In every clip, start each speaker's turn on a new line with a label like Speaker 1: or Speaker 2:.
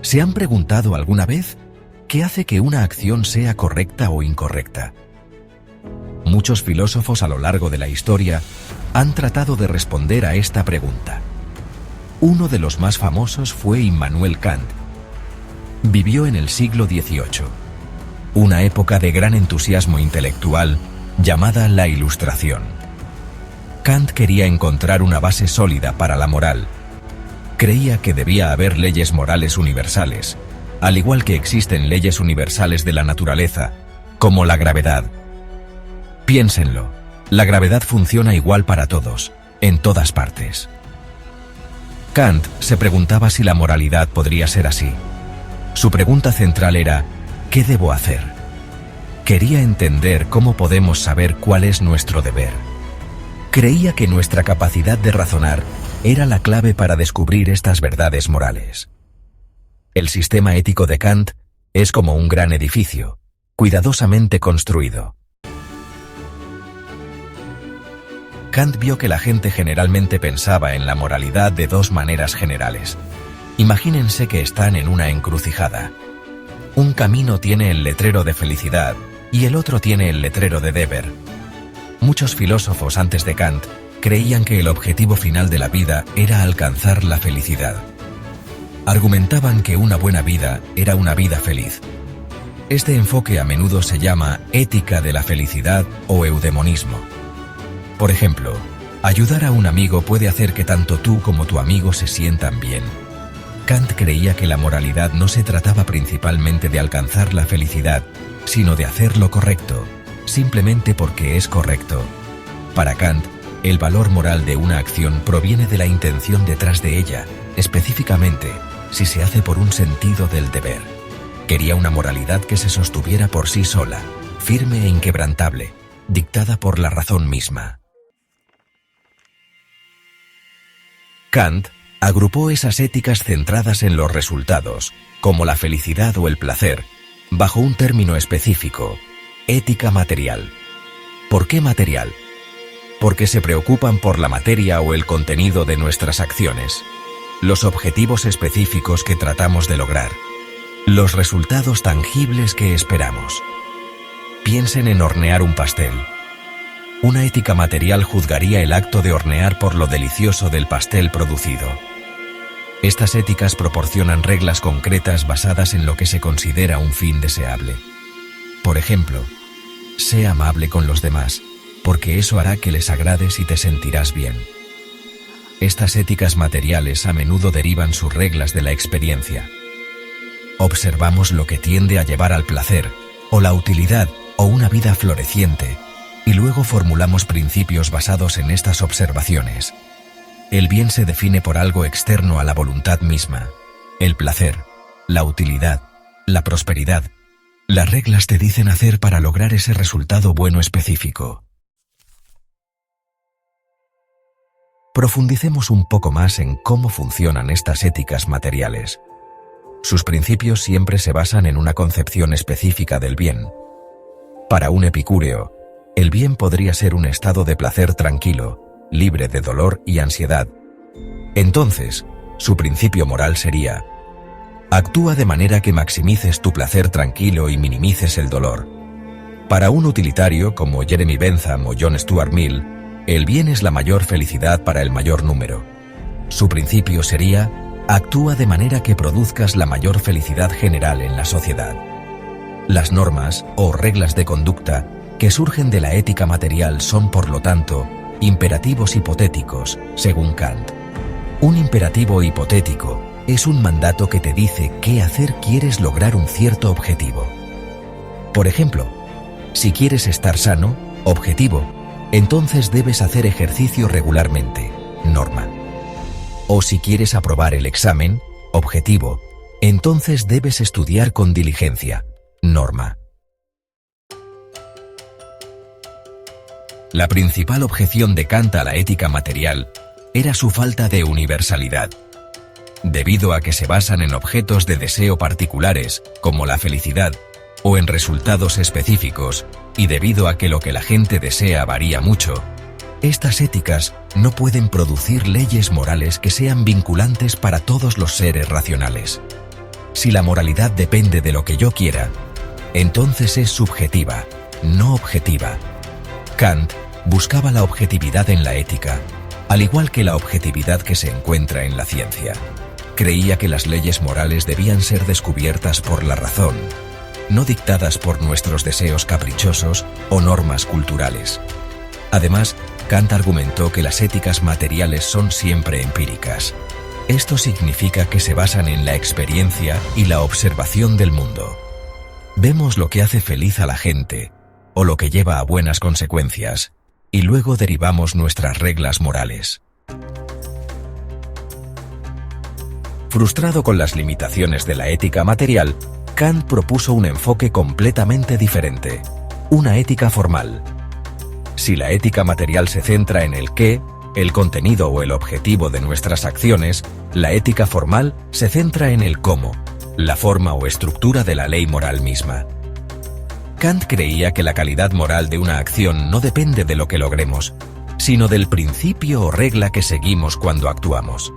Speaker 1: ¿Se han preguntado alguna vez qué hace que una acción sea correcta o incorrecta? Muchos filósofos a lo largo de la historia han tratado de responder a esta pregunta. Uno de los más famosos fue Immanuel Kant. Vivió en el siglo XVIII, una época de gran entusiasmo intelectual llamada la Ilustración. Kant quería encontrar una base sólida para la moral. Creía que debía haber leyes morales universales, al igual que existen leyes universales de la naturaleza, como la gravedad. Piénsenlo, la gravedad funciona igual para todos, en todas partes. Kant se preguntaba si la moralidad podría ser así. Su pregunta central era, ¿qué debo hacer? Quería entender cómo podemos saber cuál es nuestro deber. Creía que nuestra capacidad de razonar era la clave para descubrir estas verdades morales. El sistema ético de Kant es como un gran edificio, cuidadosamente construido. Kant vio que la gente generalmente pensaba en la moralidad de dos maneras generales. Imagínense que están en una encrucijada. Un camino tiene el letrero de felicidad y el otro tiene el letrero de deber. Muchos filósofos antes de Kant creían que el objetivo final de la vida era alcanzar la felicidad. Argumentaban que una buena vida era una vida feliz. Este enfoque a menudo se llama ética de la felicidad o eudemonismo. Por ejemplo, ayudar a un amigo puede hacer que tanto tú como tu amigo se sientan bien. Kant creía que la moralidad no se trataba principalmente de alcanzar la felicidad, sino de hacer lo correcto, simplemente porque es correcto. Para Kant, el valor moral de una acción proviene de la intención detrás de ella, específicamente si se hace por un sentido del deber. Quería una moralidad que se sostuviera por sí sola, firme e inquebrantable, dictada por la razón misma. Kant agrupó esas éticas centradas en los resultados, como la felicidad o el placer, bajo un término específico: ética material. ¿Por qué material? Porque se preocupan por la materia o el contenido de nuestras acciones, los objetivos específicos que tratamos de lograr, los resultados tangibles que esperamos. Piensen en hornear un pastel. Una ética material juzgaría el acto de hornear por lo delicioso del pastel producido. Estas éticas proporcionan reglas concretas basadas en lo que se considera un fin deseable. Por ejemplo, sé amable con los demás, porque eso hará que les agrades y te sentirás bien. Estas éticas materiales a menudo derivan sus reglas de la experiencia. Observamos lo que tiende a llevar al placer, o la utilidad, o una vida floreciente, y luego formulamos principios basados en estas observaciones. El bien se define por algo externo a la voluntad misma: el placer, la utilidad, la prosperidad. Las reglas te dicen hacer para lograr ese resultado bueno específico. Profundicemos un poco más en cómo funcionan estas éticas materiales. Sus principios siempre se basan en una concepción específica del bien. Para un epicúreo, el bien podría ser un estado de placer tranquilo, libre de dolor y ansiedad. Entonces, su principio moral sería: actúa de manera que maximices tu placer tranquilo y minimices el dolor. Para un utilitario como Jeremy Bentham o John Stuart Mill, el bien es la mayor felicidad para el mayor número. Su principio sería: actúa de manera que produzcas la mayor felicidad general en la sociedad. Las normas o reglas de conducta que surgen de la ética material son, por lo tanto, imperativos hipotéticos, según Kant. Un imperativo hipotético es un mandato que te dice qué hacer quieres lograr un cierto objetivo. Por ejemplo, si quieres estar sano, objetivo, entonces debes hacer ejercicio regularmente, norma. O si quieres aprobar el examen, objetivo, entonces debes estudiar con diligencia, norma. La principal objeción de Kant a la ética material era su falta de universalidad. Debido a que se basan en objetos de deseo particulares, como la felicidad, o en resultados específicos, y debido a que lo que la gente desea varía mucho, estas éticas no pueden producir leyes morales que sean vinculantes para todos los seres racionales. Si la moralidad depende de lo que yo quiera, entonces es subjetiva, no objetiva. Kant buscaba la objetividad en la ética, al igual que la objetividad que se encuentra en la ciencia. Creía que las leyes morales debían ser descubiertas por la razón, no dictadas por nuestros deseos caprichosos o normas culturales. Además, Kant argumentó que las éticas materiales son siempre empíricas. Esto significa que se basan en la experiencia y la observación del mundo. Vemos lo que hace feliz a la gente, o lo que lleva a buenas consecuencias, y luego derivamos nuestras reglas morales. Frustrado con las limitaciones de la ética material, Kant propuso un enfoque completamente diferente, una ética formal. Si la ética material se centra en el qué, el contenido o el objetivo de nuestras acciones, la ética formal se centra en el cómo, la forma o estructura de la ley moral misma. Kant creía que la calidad moral de una acción no depende de lo que logremos, sino del principio o regla que seguimos cuando actuamos.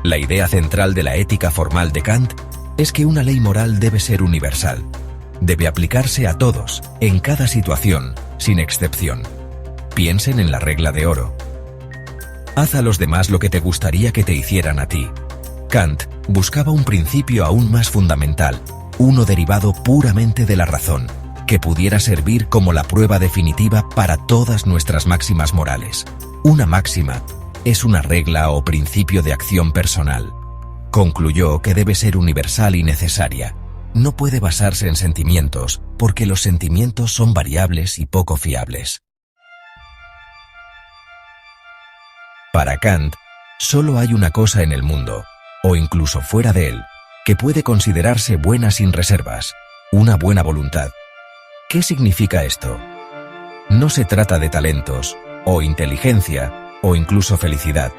Speaker 1: La idea central de la ética formal de Kant es que una ley moral debe ser universal. Debe aplicarse a todos, en cada situación, sin excepción. Piensen en la regla de oro. Haz a los demás lo que te gustaría que te hicieran a ti. Kant buscaba un principio aún más fundamental, uno derivado puramente de la razón, que pudiera servir como la prueba definitiva para todas nuestras máximas morales. Una máxima es una regla o principio de acción personal. Concluyó que debe ser universal y necesaria. No puede basarse en sentimientos, porque los sentimientos son variables y poco fiables. Para Kant, solo hay una cosa en el mundo, o incluso fuera de él, que puede considerarse buena sin reservas, una buena voluntad. ¿Qué significa esto? No se trata de talentos, o inteligencia, o incluso felicidad.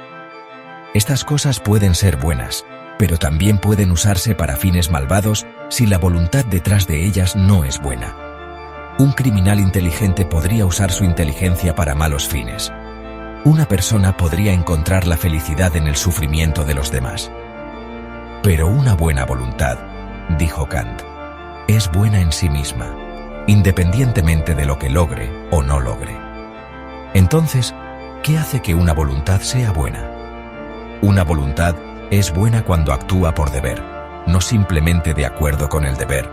Speaker 1: Estas cosas pueden ser buenas, pero también pueden usarse para fines malvados si la voluntad detrás de ellas no es buena. Un criminal inteligente podría usar su inteligencia para malos fines. Una persona podría encontrar la felicidad en el sufrimiento de los demás. Pero una buena voluntad, dijo Kant, es buena en sí misma, independientemente de lo que logre o no logre. Entonces, ¿qué hace que una voluntad sea buena? Una voluntad es buena cuando actúa por deber, no simplemente de acuerdo con el deber,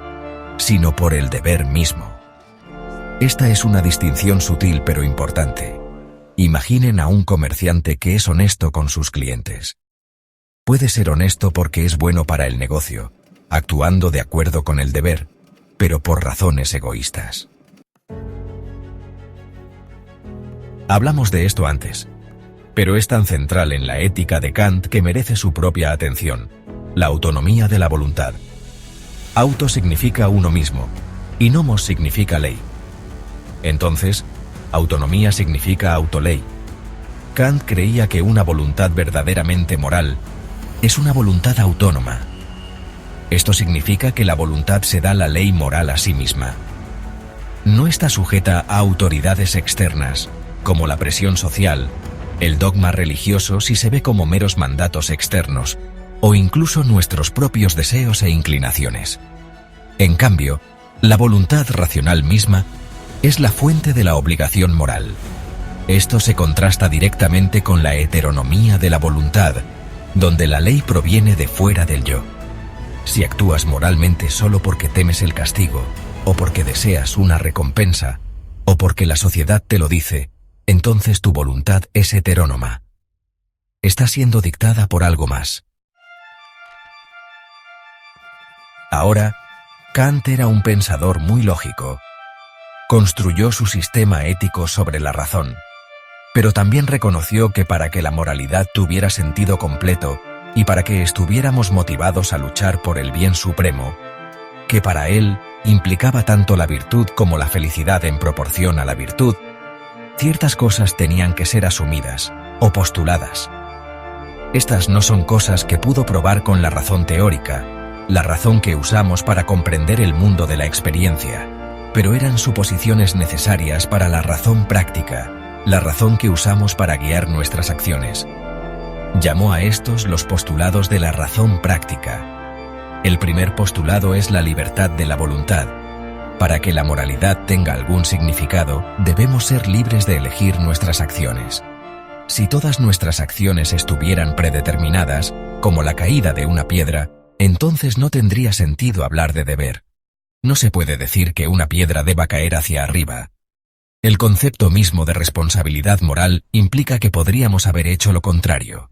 Speaker 1: sino por el deber mismo. Esta es una distinción sutil pero importante. Imaginen a un comerciante que es honesto con sus clientes. Puede ser honesto porque es bueno para el negocio, actuando de acuerdo con el deber, pero por razones egoístas. Hablamos de esto antes, pero es tan central en la ética de Kant que merece su propia atención: la autonomía de la voluntad. Auto significa uno mismo, y nomos significa ley. Entonces, autonomía significa autoley. Kant creía que una voluntad verdaderamente moral es una voluntad autónoma. Esto significa que la voluntad se da la ley moral a sí misma. No está sujeta a autoridades externas, como la presión social, el dogma religioso si se ve como meros mandatos externos, o incluso nuestros propios deseos e inclinaciones. En cambio, la voluntad racional misma es la fuente de la obligación moral. Esto se contrasta directamente con la heteronomía de la voluntad, donde la ley proviene de fuera del yo. Si actúas moralmente solo porque temes el castigo, o porque deseas una recompensa, o porque la sociedad te lo dice, entonces tu voluntad es heterónoma. Está siendo dictada por algo más. Ahora, Kant era un pensador muy lógico. Construyó su sistema ético sobre la razón, pero también reconoció que para que la moralidad tuviera sentido completo y para que estuviéramos motivados a luchar por el bien supremo, que para él implicaba tanto la virtud como la felicidad en proporción a la virtud, ciertas cosas tenían que ser asumidas o postuladas. Estas no son cosas que pudo probar con la razón teórica, la razón que usamos para comprender el mundo de la experiencia, pero eran suposiciones necesarias para la razón práctica, la razón que usamos para guiar nuestras acciones. Llamó a estos los postulados de la razón práctica. El primer postulado es la libertad de la voluntad. Para que la moralidad tenga algún significado, debemos ser libres de elegir nuestras acciones. Si todas nuestras acciones estuvieran predeterminadas, como la caída de una piedra, entonces no tendría sentido hablar de deber. No se puede decir que una piedra deba caer hacia arriba. El concepto mismo de responsabilidad moral implica que podríamos haber hecho lo contrario.